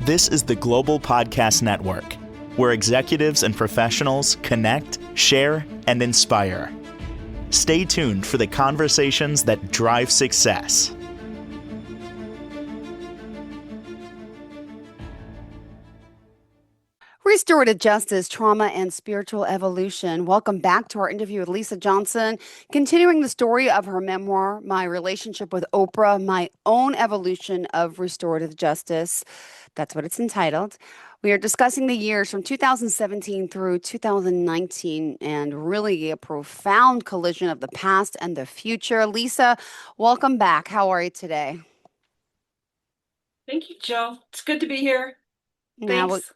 This is the Global Podcast Network, where executives and professionals connect, share, and inspire. Stay tuned for the conversations that drive success. Restorative justice, trauma, and spiritual evolution. Welcome back to our interview with Lisa Johnson, continuing the story of her memoir, My Relationship with Oprah, My Own Evolution of Restorative Justice. That's what it's entitled. We are discussing the years from 2017 through 2019 and really a profound collision of the past and the future. Lisa, welcome back. How are you today? Thank you, Jill. It's good to be here. Thanks.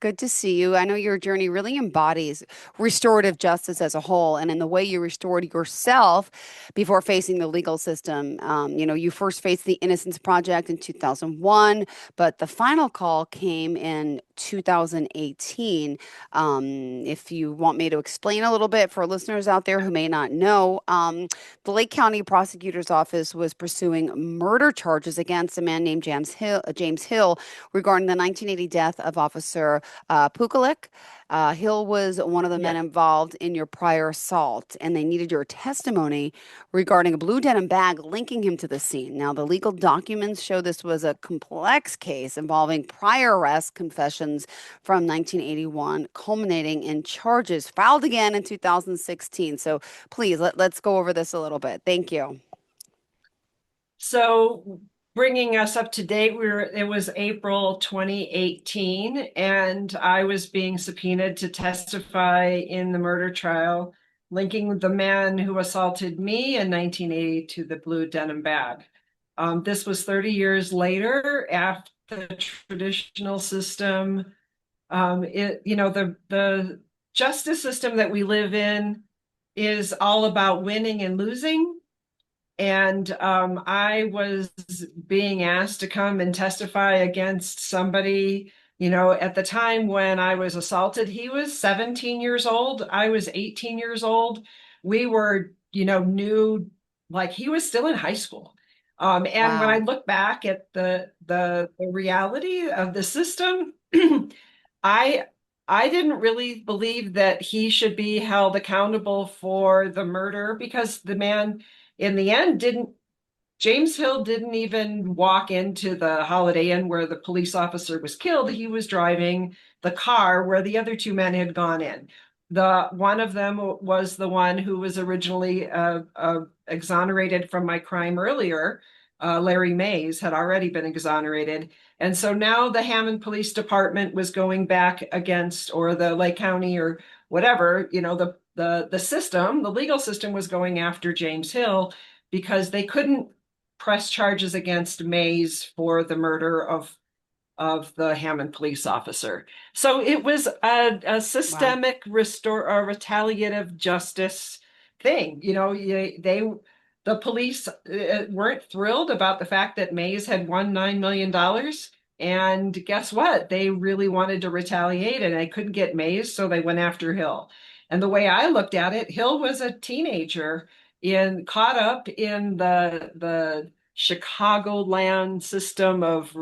Good to see you. I know your journey really embodies restorative justice as a whole, and in the way you restored yourself before facing the legal system. You first faced the Innocence Project in 2001, but the final call came in 2018. If you want me to explain a little bit for listeners out there who may not know, the Lake County Prosecutor's Office was pursuing murder charges against a man named James Hill regarding the 1980 death of Officer Pukalik. Hill was one of the men involved in your prior assault, and they needed your testimony regarding a blue denim bag linking him to the scene. Now, the legal documents show this was a complex case involving prior arrest confessions from 1981, culminating in charges filed again in 2016. So please, let's go over this a little bit. Thank you. So bringing us up to date, it was April 2018, and I was being subpoenaed to testify in the murder trial, linking the man who assaulted me in 1980 to the blue denim bag. This was 30 years later after the traditional system. The justice system that we live in is all about winning and losing. And I was being asked to come and testify against somebody, at the time when I was assaulted, he was 17 years old. I was 18 years old. We were, new, like he was still in high school. And Wow. When I look back at the reality of the system, I didn't really believe that he should be held accountable for the murder because the man in the end James Hill didn't even walk into the Holiday Inn where the police officer was killed. He was driving the car where the other two men had gone in. One of them was the one who was originally exonerated from my crime earlier. Larry Mays had already been exonerated. And so now the Hammond Police Department was going back against, or the Lake County or whatever, the system, the legal system was going after James Hill because they couldn't press charges against Mays for the murder of the Hammond police officer. So it was a systemic retaliative justice thing. The police weren't thrilled about the fact that Mays had won $9 million. And guess what? They really wanted to retaliate and they couldn't get Mays, so they went after Hill. And the way I looked at it, Hill was a teenager caught up in the Chicagoland system of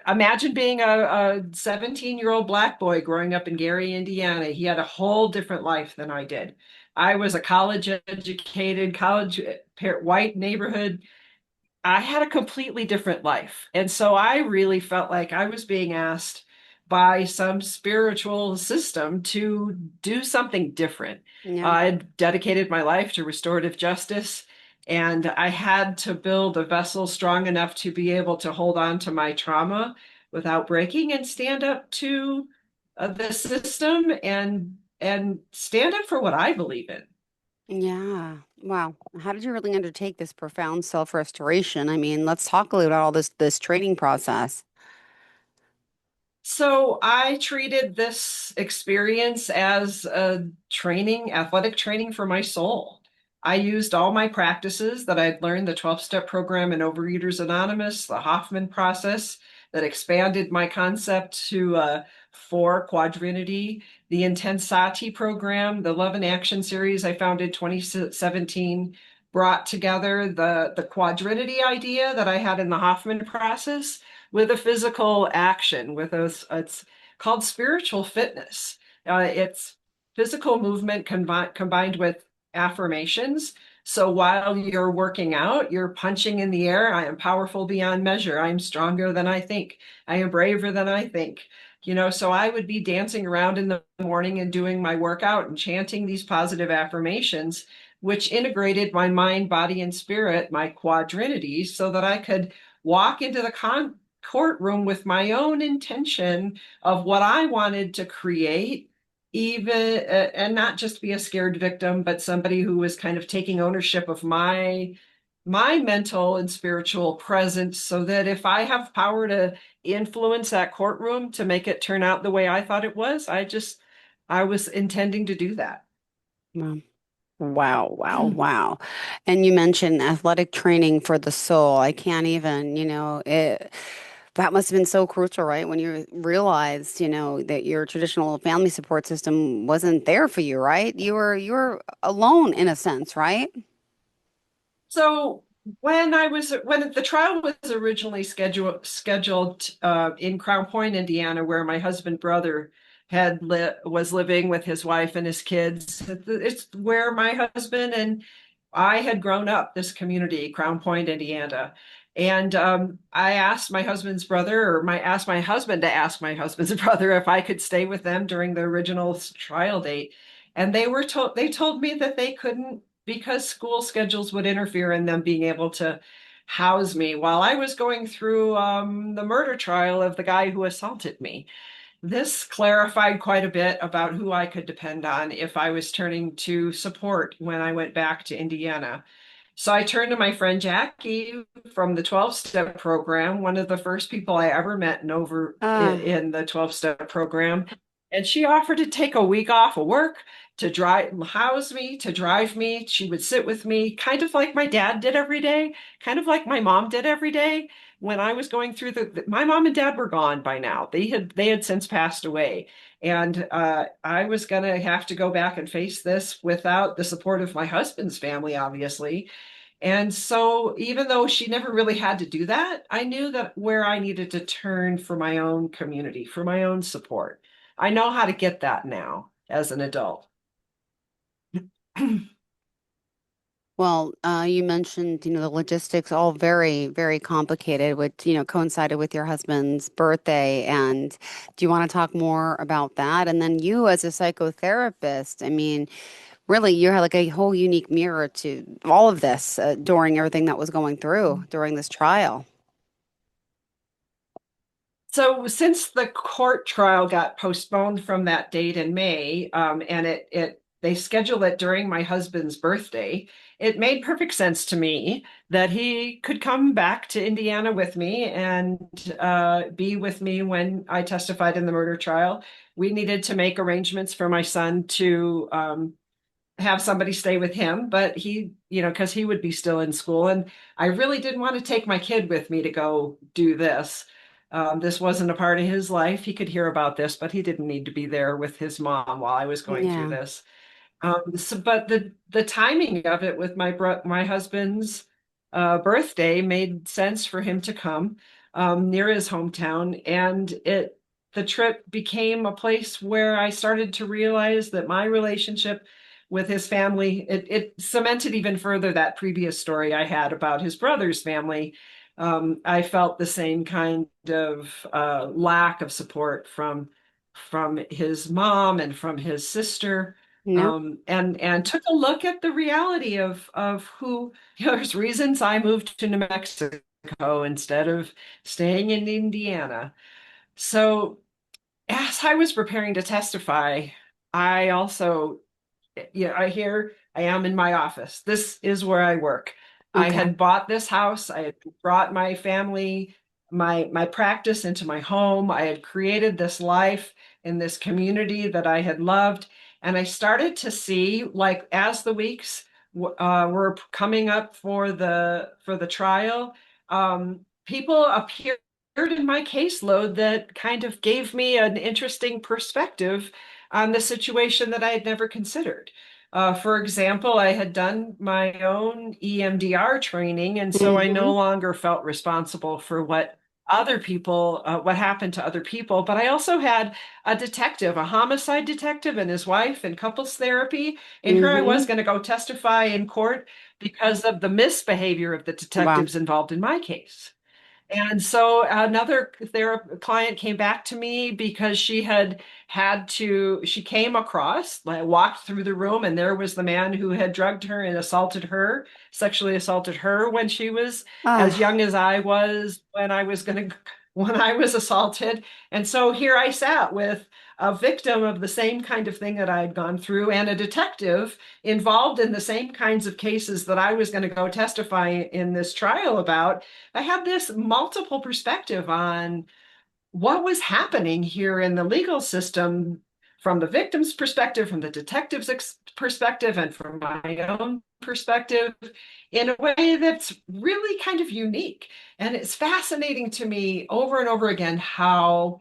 imagine being a 17-year-old Black boy growing up in Gary, Indiana. He had a whole different life than I did. I was a college-educated, white neighborhood. I had a completely different life. And so I really felt like I was being asked by some spiritual system to do something different. Yeah. I dedicated my life to restorative justice, and I had to build a vessel strong enough to be able to hold on to my trauma without breaking and stand up to the system and stand up for what I believe in. Yeah. Wow. How did you really undertake this profound self-restoration? I mean, let's talk a little about all this training process. So I treated this experience as a athletic training for my soul. I used all my practices that I'd learned, the 12-step program in Overeaters Anonymous, the Hoffman process that expanded my concept to 4 quadrinity, the IntenSati program, the Love and Action series I founded 2017, brought together the quadrinity idea that I had in the Hoffman process with a physical action, with it's called spiritual fitness. It's physical movement combined with affirmations. So while you're working out, you're punching in the air. I am powerful beyond measure. I am stronger than I think. I am braver than I think. So I would be dancing around in the morning and doing my workout and chanting these positive affirmations, which integrated my mind, body, and spirit, my quadrinity, so that I could walk into the courtroom with my own intention of what I wanted to create, even and not just be a scared victim, but somebody who was kind of taking ownership of my mental and spiritual presence, so that if I have power to influence that courtroom to make it turn out the way I thought it was, I was intending to do that. Wow. Wow, wow, wow. And you mentioned athletic training for the soul. I can't even, that must have been so crucial, right? When you realized, that your traditional family support system wasn't there for you, right? You were alone in a sense, right? So when the trial was originally scheduled in Crown Point, Indiana, where my husband brother was living with his wife and his kids, it's where my husband and I had grown up, this community, Crown Point, Indiana. And I asked my husband's brother, asked my husband to ask my husband's brother if I could stay with them during the original trial date. And they told me that they couldn't, because school schedules would interfere in them being able to house me while I was going through the murder trial of the guy who assaulted me. This clarified quite a bit about who I could depend on if I was turning to support when I went back to Indiana. So I turned to my friend Jackie from the 12-step program, one of the first people I ever met Uh, in the 12-step program. And she offered to take a week off of work to house me, to drive me. She would sit with me, kind of like my dad did every day, kind of like my mom did every day. When I was going through my mom and dad were gone by now. They had since passed away. And I was going to have to go back and face this without the support of my husband's family, obviously. And so, even though she never really had to do that, I knew that where I needed to turn for my own community, for my own support. I know how to get that now as an adult. well, you mentioned, the logistics all very, very complicated, which, coincided with your husband's birthday. And do you want to talk more about that? And then you as a psychotherapist, I mean, really, you had like a whole unique mirror to all of this during everything that was going through during this trial. So, since the court trial got postponed from that date in May, and they scheduled it during my husband's birthday, it made perfect sense to me that he could come back to Indiana with me and be with me when I testified in the murder trial. We needed to make arrangements for my son to have somebody stay with him, but because he would be still in school. And I really didn't want to take my kid with me to go do this. This wasn't a part of his life. He could hear about this, but he didn't need to be there with his mom while I was going through Yeah. this. But the timing of it with my husband's birthday made sense for him to come near his hometown, and the trip became a place where I started to realize that my relationship with his family, it cemented even further that previous story I had about his brother's family. I felt the same kind of lack of support from his mom and from his sister, Yeah. and took a look at the reality of who, there's reasons I moved to New Mexico instead of staying in Indiana. So as I was preparing to testify, I also, I am in my office. This is where I work. I Okay. had bought this house. I had brought my family, my practice into my home. I had created this life in this community that I had loved. And I started to see, like, as the weeks were coming up for the trial, people appeared in my caseload that kind of gave me an interesting perspective on the situation that I had never considered. For example, I had done my own EMDR training, and so I Hmm. no longer felt responsible for what happened to other people. But I also had a detective, a homicide detective, and his wife in couples therapy. And here I was Hmm. going to go testify in court because of the misbehavior of the Wow. detectives involved in my case. And so another client came back to me because she came across, like walked through the room, and there was the man who had drugged her and sexually assaulted her when she was as Ah, young as I was when I was assaulted. And so here I sat with a victim of the same kind of thing that I had gone through and a detective involved in the same kinds of cases that I was going to go testify in this trial about. I had this multiple perspective on what was happening here in the legal system from the victim's perspective, from the detective's perspective, and from my own perspective in a way that's really kind of unique. And it's fascinating to me over and over again how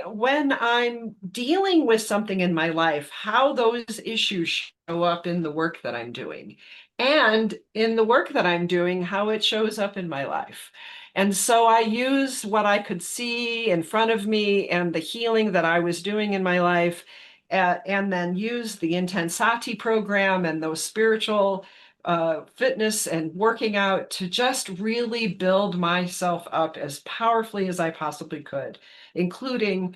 when I'm dealing with something in my life, how those issues show up in the work that I'm doing. And in the work that I'm doing, how it shows up in my life. And so I use what I could see in front of me and the healing that I was doing in my life, and then use the IntenSati program and those spiritual fitness and working out to just really build myself up as powerfully as I possibly could, including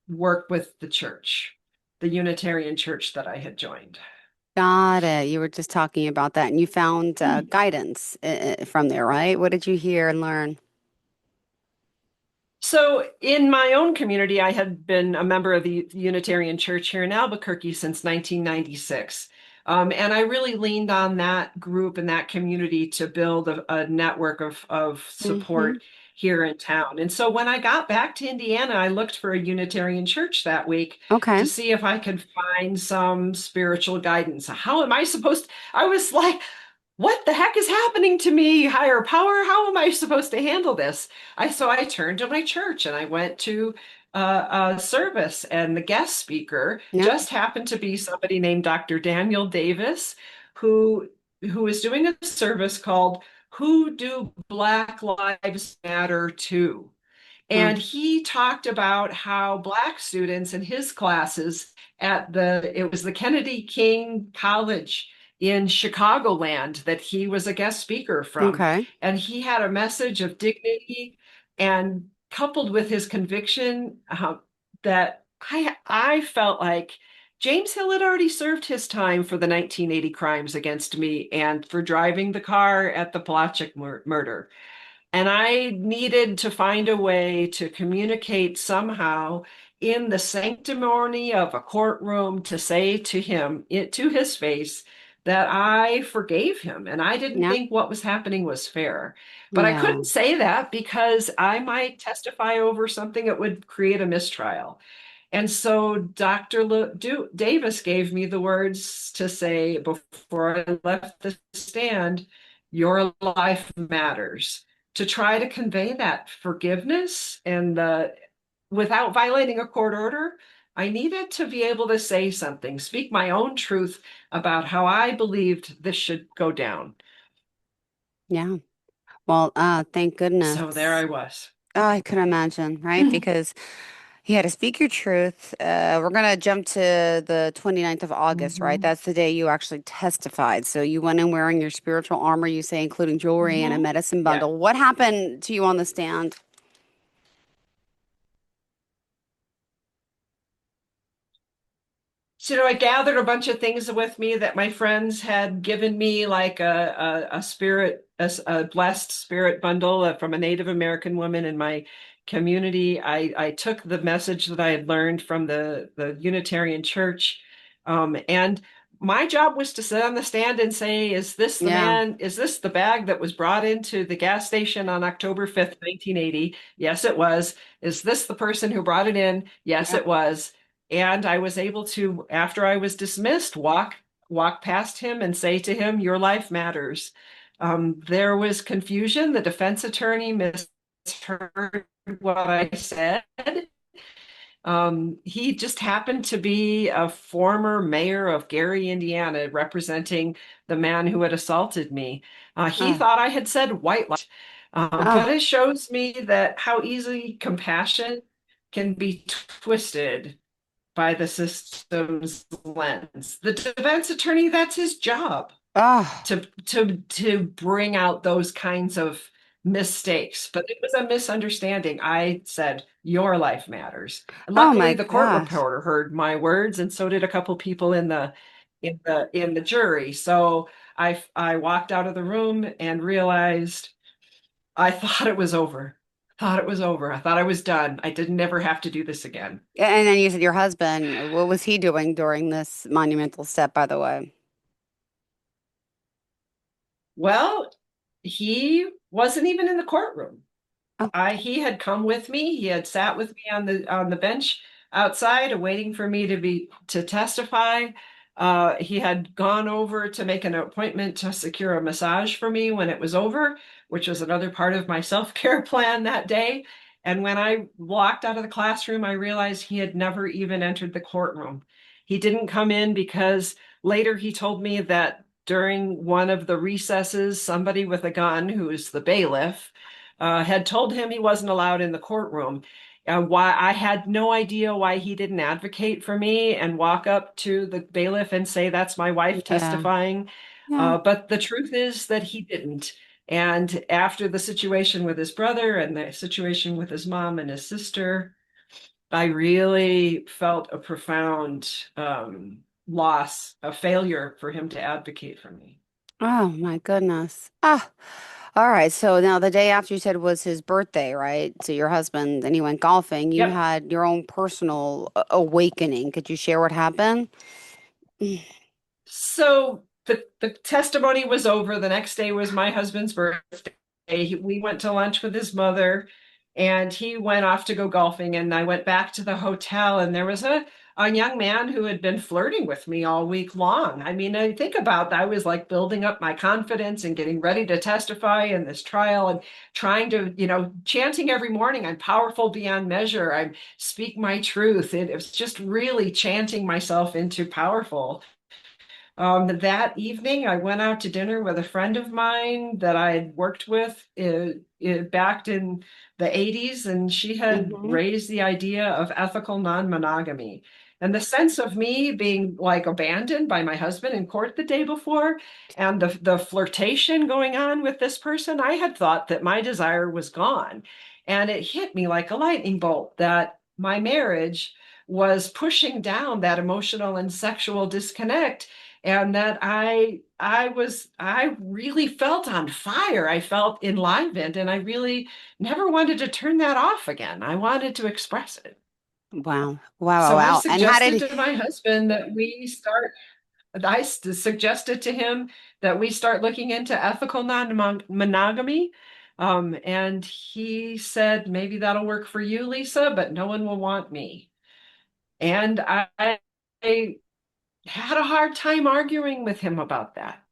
work with the church, the Unitarian church that I had joined. got it. You were just talking about that, and you found guidance from there, right? What did you hear and learn? So, in my own community, I had been a member of the Unitarian Church here in Albuquerque since 1996. And I really leaned on that group and that community to build a network of Hmm. support here in town. And so when I got back to Indiana, I looked for a Unitarian church that week Okay. to see if I could find some spiritual guidance. How am I supposed to? I was like, what the heck is happening to me, higher power? How am I supposed to handle this? So I turned to my church and I went to a service, and the guest speaker Yeah. just happened to be somebody named Dr. Daniel Davis, who who is doing a service called "Who Do Black Lives Matter To?" Mm. And he talked about how Black students in his classes it was the Kennedy King College in Chicagoland that he was a guest speaker from. Okay. And he had a message of dignity, and coupled with his conviction that I felt like James Hill had already served his time for the 1980 crimes against me and for driving the car at the Polaczek murder. And I needed to find a way to communicate somehow in the sanctimony of a courtroom to say to him, to his face, that I forgave him and I didn't Yeah. think what was happening was fair. But I Yeah. couldn't say that because I might testify over something that would create a mistrial. And so Davis gave me the words to say before I left the stand, your life matters, to try to convey that forgiveness and without violating a court order. I needed to be able to say something, speak my own truth about how I believed this should go down. Yeah. Well, thank So there goodness. I was. Oh, I could imagine, right? Because you had to speak your truth. We're gonna jump to the 29th of August, right? Hmm. That's the day you actually testified. So you went in wearing your spiritual armor, you say, including jewelry and a Hmm. medicine Yeah. bundle. What happened to you on the stand? So I gathered a bunch of things with me that my friends had given me, like a blessed spirit bundle from a Native American woman in my community. I took the message that I had learned from the Unitarian Church, and my job was to sit on the stand and say, "Is this the Yeah. man? Is this the bag that was brought into the gas station on October 5th, 1980? Yes, it was. Is this the person who brought it in? Yes, Yep. it was." And I was able to, after I was dismissed, walk past him and say to him, "Your life matters." There was confusion. The defense attorney misheard what I said, He just happened to be a former mayor of Gary, Indiana, representing the man who had assaulted me. He Oh, thought I had said white lie, but oh, it shows me that how easily compassion can be twisted by the system's lens. The defense attorney, that's his job oh, to bring out those kinds of mistakes. But it was a misunderstanding. I said, your life matters. oh Luckily, my the court gosh. reporter heard my words, and so did a couple people in the jury. So I walked out of the room and realized I thought it was over. Thought it was over. I thought I was done. I didn't ever have to do this again. And then you said your husband, what was he doing during this monumental step, by the way? Well, he wasn't even in the courtroom. Oh, He had come with me. He had sat with me on the bench outside, waiting for me to testify. He had gone over to make an appointment to secure a massage for me when it was over, which was another part of my self-care plan that day. And when I walked out of the classroom, I realized he had never even entered the courtroom. He didn't come in because later he told me that during one of the recesses, somebody with a gun, who is the bailiff, had told him he wasn't allowed in the courtroom. Why I had no idea why he didn't advocate for me and walk up to the bailiff and say, "That's my wife yeah. testifying." Yeah. But the truth is that he didn't. And after the situation with his brother and the situation with his mom and his sister, I really felt a profound loss, a failure for him to advocate for me. Oh my goodness. Ah, all right. So now the day after you said was his birthday, right? So your husband, and he went golfing. You Yep. had your own personal awakening. Could you share what happened? So the testimony was over. The next day was my husband's birthday. We went to lunch with his mother, and he went off to go golfing. And I went back to the hotel, and there was a young man who had been flirting with me all week long. I mean, I think about that. I was like building up my confidence and getting ready to testify in this trial and trying to, chanting every morning, I'm powerful beyond measure. I speak my truth. It was just really chanting myself into powerful. That evening, I went out to dinner with a friend of mine that I had worked with back in the 80s, and she had Mm-hmm. raised the idea of ethical non-monogamy. And the sense of me being like abandoned by my husband in court the day before, and the flirtation going on with this person, I had thought that my desire was gone. And it hit me like a lightning bolt that my marriage was pushing down that emotional and sexual disconnect, and that I really felt on fire. I felt enlivened, and I really never wanted to turn that off again. I wanted to express it. Wow. Wow. Wow. So Wow. And how suggested did to my husband that I suggested to him that we start looking into ethical non-monogamy. And he said, maybe that'll work for you, Lisa, but no one will want me. And I had a hard time arguing with him about that.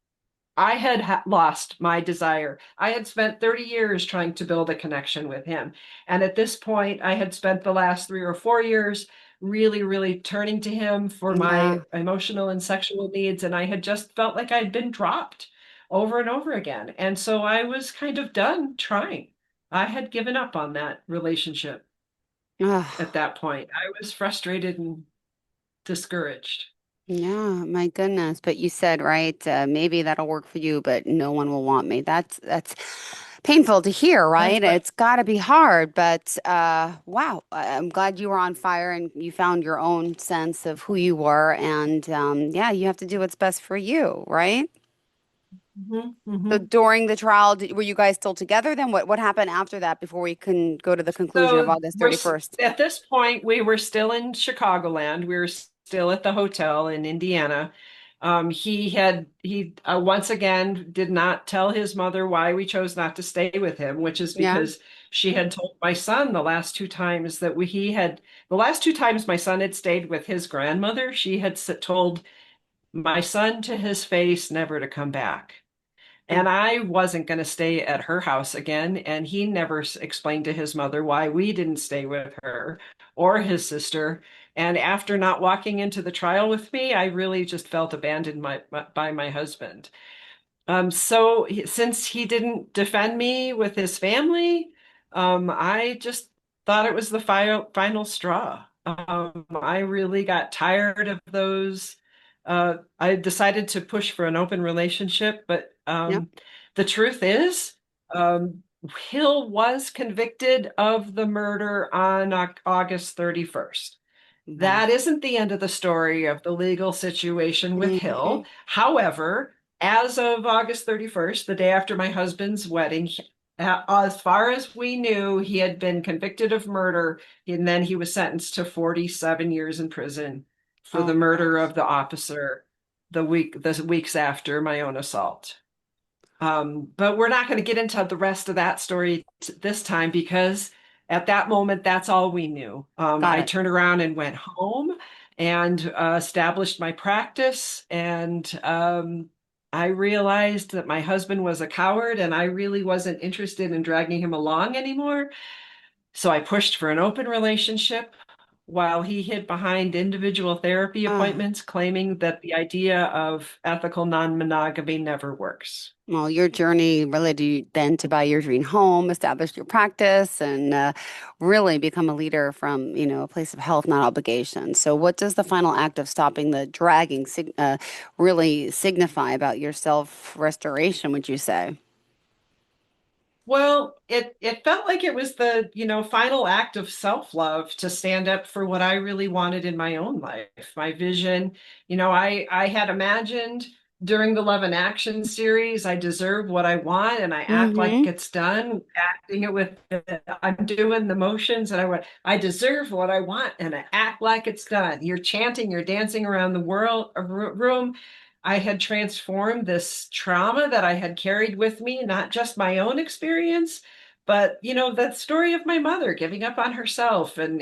I had lost my desire. I had spent 30 years trying to build a connection with him. And at this point, I had spent the last 3 or 4 years really, really turning to him for yeah. my emotional and sexual needs. And I had just felt like I'd been dropped over and over again. And so I was kind of done trying. I had given up on that relationship at Oh, that point. I was frustrated and discouraged. yeah, my goodness. But you said, right, maybe that'll work for you, but no one will want me. That's painful to hear, That's right? right. It's got to be hard, but wow, I'm glad you were on fire and you found your own sense of who you were. And yeah, you have to do what's best for you, right? Mhm, So mhm. during the trial, were you guys still together then? What happened after that before we can go to the conclusion of So August 31st? at this point, we were still in Chicagoland. We were still at the hotel in Indiana. He once again did not tell his mother why we chose not to stay with him, which is Yeah. because she had told my son the last two times that the last two times my son had stayed with his grandmother, she had told my son to his face never to come back. And I wasn't going to stay at her house again. And he never explained to his mother why we didn't stay with her or his sister. And after not walking into the trial with me, I really just felt abandoned by my husband. Since he didn't defend me with his family, I just thought it was the final straw. I really got tired of those. I decided to push for an open relationship, but Yep. the truth is, um, Hill was convicted of the murder on August 31st. Wow. That isn't the end of the story of the legal situation with Mhm. Hill. However, as of August 31st, the day after my husband's wedding, as far as we knew, he had been convicted of murder, and then he was sentenced to 47 years in prison for the Oh murder gosh. of the officer the weeks after my own assault. But we're not going to get into the rest of that story this time because at that moment, that's all we knew. Got I it. turned around and went home and established my practice. And I realized that my husband was a coward and I really wasn't interested in dragging him along anymore. So I pushed for an open relationship while he hid behind individual therapy Ah. appointments, claiming that the idea of ethical non-monogamy never works. Well, your journey led you then to buy your dream home, establish your practice, and really become a leader from, a place of health, not obligation. So, what does the final act of stopping the dragging really signify about your self-restoration, would you say? Well, it felt like it was the, final act of self-love to stand up for what I really wanted in my own life, my vision. I had imagined during the Love and Action series, I deserve what I want and I act like Mm-hmm. it's done, acting it with I'm doing the motions and I deserve what I want and I act like it's done. You're chanting, you're dancing around the room. I had transformed this trauma that I had carried with me, not just my own experience, but that story of my mother giving up on herself and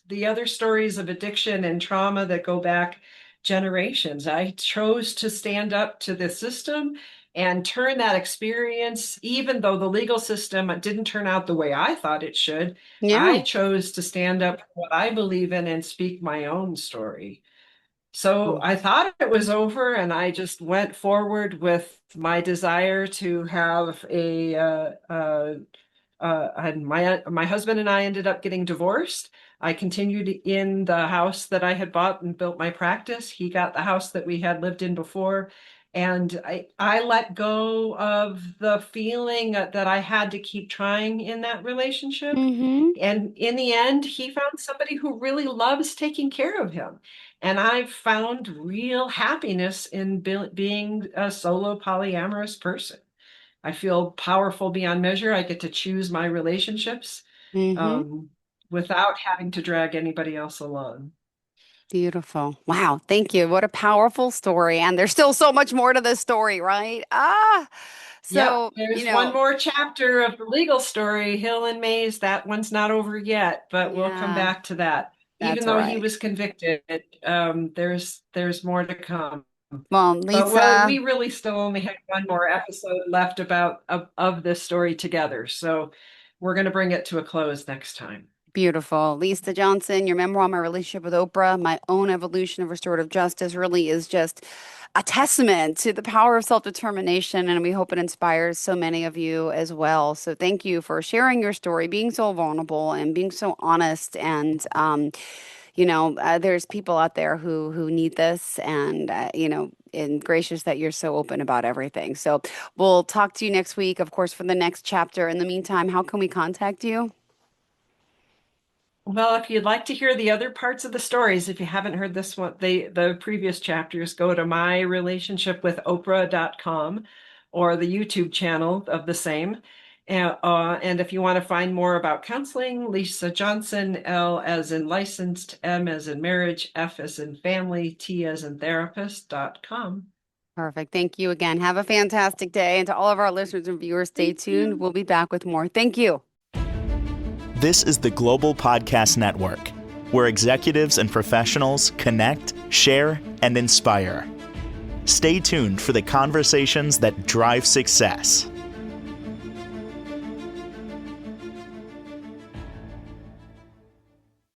the other stories of addiction and trauma that go back generations. I chose to stand up to the system and turn that experience, even though the legal system didn't turn out the way I thought it should, I Yeah. chose to stand up for what I believe in and speak my own story. So Mm. I thought it was over, and I just went forward with my desire to have and my husband and I ended up getting divorced. I continued in the house that I had bought and built my practice. He got the house that we had lived in before, and I let go of the feeling that I had to keep trying in that relationship. Mm-hmm. And in the end, he found somebody who really loves taking care of him. And I've found real happiness in being a solo polyamorous person. I feel powerful beyond measure. I get to choose my relationships Mm-hmm. um, without having to drag anybody else along. Beautiful. Wow. Thank you. What a powerful story. And there's still so much more to this story, right? Yep, So, there's one more chapter of the legal story, Hill and Mays. That one's not over yet, but we'll come yeah, back to that. Even that's though he right. was convicted, there's more to come. Well, But Lisa, we really still only have one more episode left of this story together. So we're going to bring it to a close next time. beautiful. Lisa Johnson, your memoir, My Relationship with Oprah, My Own Evolution of Restorative Justice really is just a testament to the power of self-determination. And we hope it inspires so many of you as well. So thank you for sharing your story, being so vulnerable and being so honest. And, there's people out there who need this and, and gracious that you're so open about everything. So we'll talk to you next week, of course, for the next chapter. In the meantime, how can we contact you? Well, if you'd like to hear the other parts of the stories, if you haven't heard this one, the previous chapters, go to myrelationshipwithoprah.com or the YouTube channel of the same. And if you want to find more about counseling, Lisa Johnson, L as in licensed, M as in marriage, F as in family, T as in therapist.com. Perfect. Thank you again. Have a fantastic day. And to all of our listeners and viewers, stay Thank tuned. you. We'll be back with more. Thank you. This is the Global Podcast Network, where executives and professionals connect, share, and inspire. Stay tuned for the conversations that drive success.